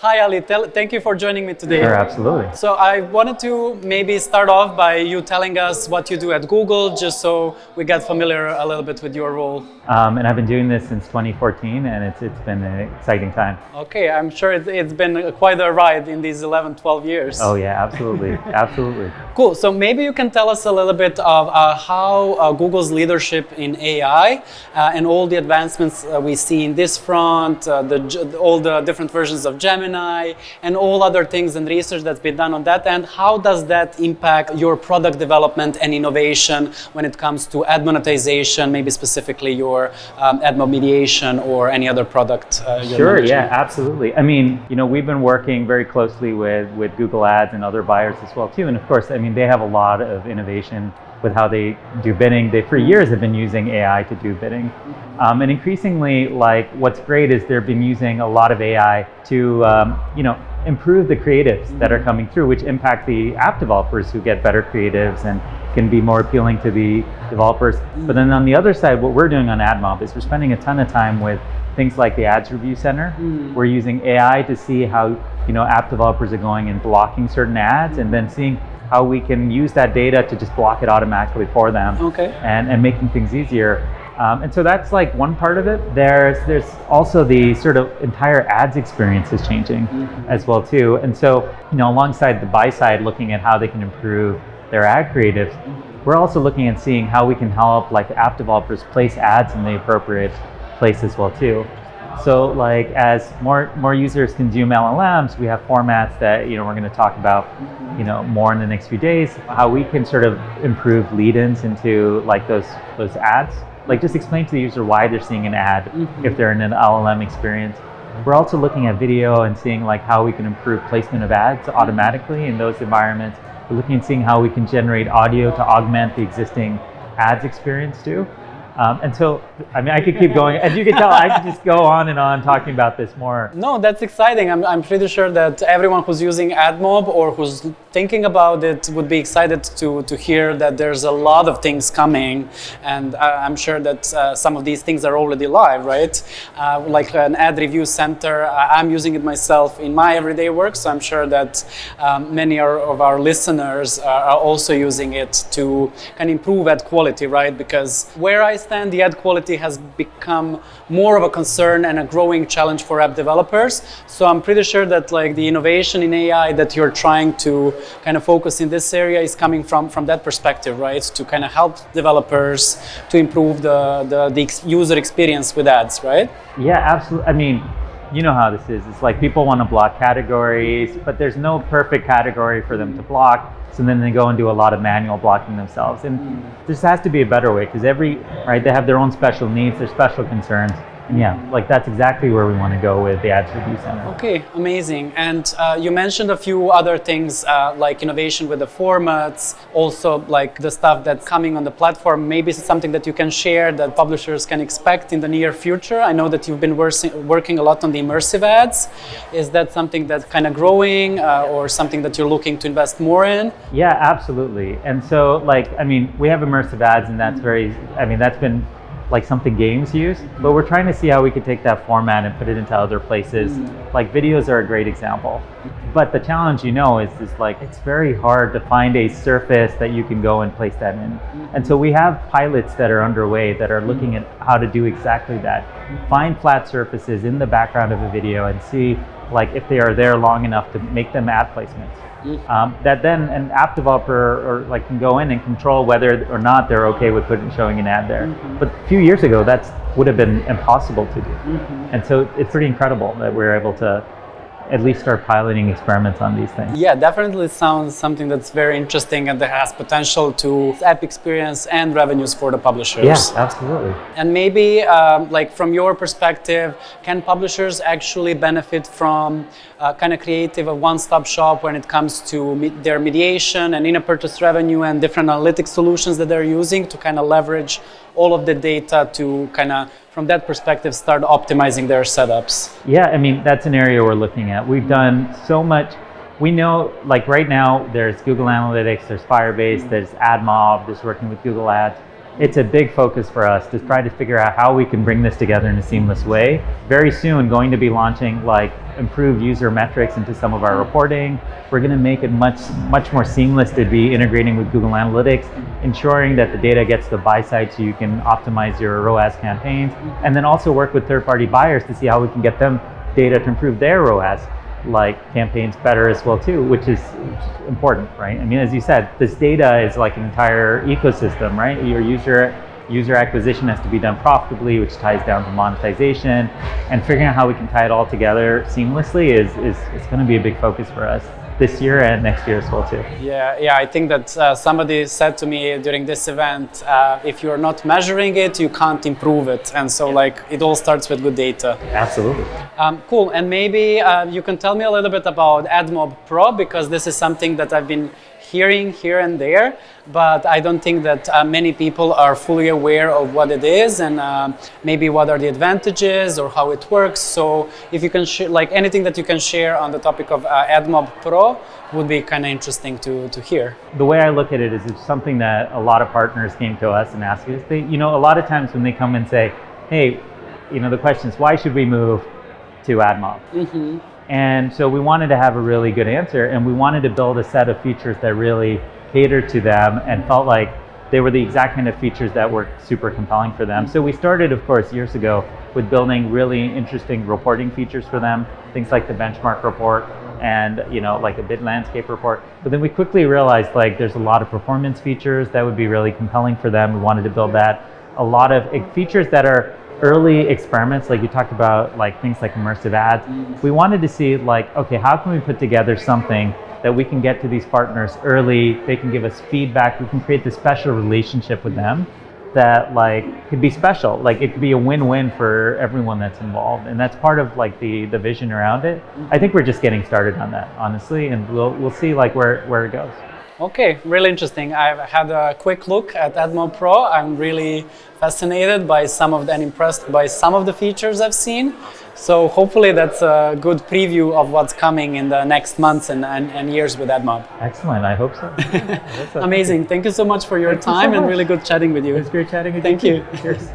Hi Ali, thank you for joining me today. Sure, absolutely. So I wanted to maybe start off by you telling us what you do at Google, just so we get familiar a little bit with your role. And I've been doing this since 2014, and it's been an exciting time. Okay, I'm sure it's been quite a ride in these 11, 12 years. Oh yeah, absolutely, absolutely. Cool, so maybe you can tell us a little bit of how Google's leadership in AI and all the advancements we see in this front, all the different versions of Gemini, and all other things and research that's been done on that end. How does that impact your product development and innovation when it comes to ad monetization, maybe specifically your AdMob mediation or any other product? Sure, yeah, absolutely. I mean, we've been working very closely with Google Ads and other buyers as well too. And of course, I mean, they have a lot of innovation with how they do bidding. They for years have been using AI to do bidding. And increasingly, like what's great is they've been using a lot of AI to improve the creatives that are coming through, which impact the app developers who get better creatives and can be more appealing to the developers. But then on the other side, what we're doing on AdMob is we're spending a ton of time with things like the Ads Review Center. We're using AI to see how app developers are going and blocking certain ads, and then seeing how we can use that data to just block it automatically for them, and making things easier. And so that's like one part of it. There's also the sort of entire ads experience is changing as well too. And so, alongside the buy side looking at how they can improve their ad creatives, we're also looking at seeing how we can help like app developers place ads in the appropriate place as well too. So like as more users consume LLMs, we have formats that we're going to talk about more in the next few days, how we can sort of improve lead-ins into like those ads. Like just explain to the user why they're seeing an ad if they're in an LLM experience. We're also looking at video and seeing like how we can improve placement of ads automatically in those environments. We're looking at seeing how we can generate audio to augment the existing ads experience too. And so, I mean, I could keep going. As you can tell, I could just go on and on talking about this more. No, that's exciting. I'm pretty sure that everyone who's using AdMob or who's thinking about it would be excited to hear that there's a lot of things coming. And I'm sure that some of these things are already live, right? Like an ad review center, I'm using it myself in my everyday work. So I'm sure that many of our listeners are also using it to kind of improve ad quality, right? Because where I stand, the ad quality has become more of a concern and a growing challenge for app developers. So I'm pretty sure that like the innovation in AI that you're trying to kind of focus in this area is coming from that perspective, right? To kind of help developers to improve the user experience with ads, right? Yeah, absolutely. I mean, you know how this is. It's like people want to block categories, but there's no perfect category for them to block. So then they go and do a lot of manual blocking themselves. And this has to be a better way because they have their own special needs, their special concerns. And yeah, like that's exactly where we want to go with the Ads Review Center. Okay, amazing. And you mentioned a few other things like innovation with the formats, also like the stuff that's coming on the platform. Maybe it's something that you can share that publishers can expect in the near future. I know that you've been working a lot on the immersive ads. Is that something that's kind of growing or something that you're looking to invest more in? Yeah, absolutely. And so we have immersive ads, and that's been like something games use, but we're trying to see how we could take that format and put it into other places. Like videos are a great example, but the challenge is like it's very hard to find a surface that you can go and place that in. And so we have pilots that are underway that are looking at how to do exactly that. Find flat surfaces in the background of a video and see like if they are there long enough to make them ad placements. That then an app developer can go in and control whether or not they're okay with showing an ad there. But a few years ago, that would have been impossible to do. And so it's pretty incredible that we're able to at least start piloting experiments on these things. Yeah, definitely sounds something that's very interesting and that has potential to app experience and revenues for the publishers. Yes, absolutely. And maybe like from your perspective, can publishers actually benefit from kind of creative a one-stop shop when it comes to their mediation and in-purchase revenue and different analytics solutions that they're using to kind of leverage all of the data to kind of, from that perspective, start optimizing their setups? Yeah, I mean, that's an area we're looking at. We've done so much. We know, like right now, there's Google Analytics, there's Firebase, there's AdMob, there's working with Google Ads. it's a big focus for us to try to figure out how we can bring this together in a seamless way. Very soon, going to be launching like improved user metrics into some of our reporting. We're going to make it much more seamless to be integrating with Google Analytics, ensuring that the data gets to the buy side so you can optimize your ROAS campaigns, and then also work with third-party buyers to see how we can get them data to improve their ROAS like campaigns better as well too, which is important, right? I mean, as you said, this data is like an entire ecosystem, right? Your user acquisition has to be done profitably, which ties down to monetization, and figuring out how we can tie it all together seamlessly is going to be a big focus for us this year and next year as well too. Yeah. I think that somebody said to me during this event, if you're not measuring it, you can't improve it. And so like it all starts with good data. Absolutely. Cool. And maybe you can tell me a little bit about AdMob Pro, because this is something that I've been hearing here and there, but I don't think that many people are fully aware of what it is and maybe what are the advantages or how it works. So if you can share, like anything that you can share on the topic of AdMob Pro would be kind of interesting to hear. The way I look at it is it's something that a lot of partners came to us and asked us. They, a lot of times when they come and say, hey, the question is, why should we move to AdMob? Mm-hmm. And so we wanted to have a really good answer, and we wanted to build a set of features that really catered to them and felt like they were the exact kind of features that were super compelling for them. So we started, of course, years ago with building really interesting reporting features for them, things like the benchmark report and like a bid landscape report. But then we quickly realized like there's a lot of performance features that would be really compelling for them. We wanted to build that. A lot of features that are early experiments, like you talked about, like things like immersive ads. We wanted to see like, okay, how can we put together something that we can get to these partners early, they can give us feedback, we can create this special relationship with them that like could be special, like it could be a win-win for everyone that's involved, and that's part of like the vision around it. I think we're just getting started on that, honestly, and we'll see like where it goes. Okay, really interesting. I've had a quick look at AdMob Pro. I'm really fascinated by and impressed by some of the features I've seen. So hopefully that's a good preview of what's coming in the next months and years with AdMob. Excellent, I hope so. Amazing. Thank you so much for your time and really good chatting with you. It was great chatting with you. Thank you. Cheers.